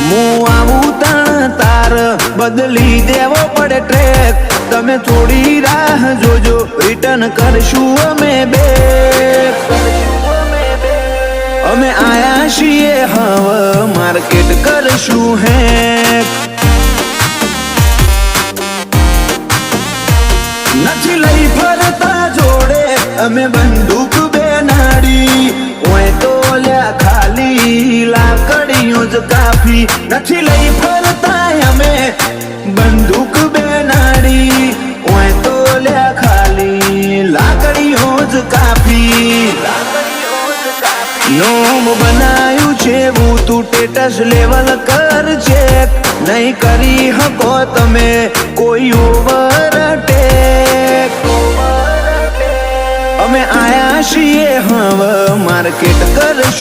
હું આવું તાણ તાર બદલી દેવો પડે ટ્રેક તમે થોડી રાહ જોજો રિટર્ન કરશું અમે બેક અમે આયા છીએ હવે માર્કેટ કરશું હેક નથી લઈ ફરતા જોડે અમે બંદૂક બેનાડી ઓય તો લ્યા ખાલી લાકડીઓ જ કાફી નથી લઈ ફરતા અમે બંદૂક બેનાડી ઓય તો લ્યા ખાલી લાકડીઓ જ કાફી નોમ બનાયું છે હું તું ટેટસ લેવલ કર છે નહીં કરી હકો તમે કોઈ ઓવરટેક અમે આયા છીએ હવે માર્કેટ કરશું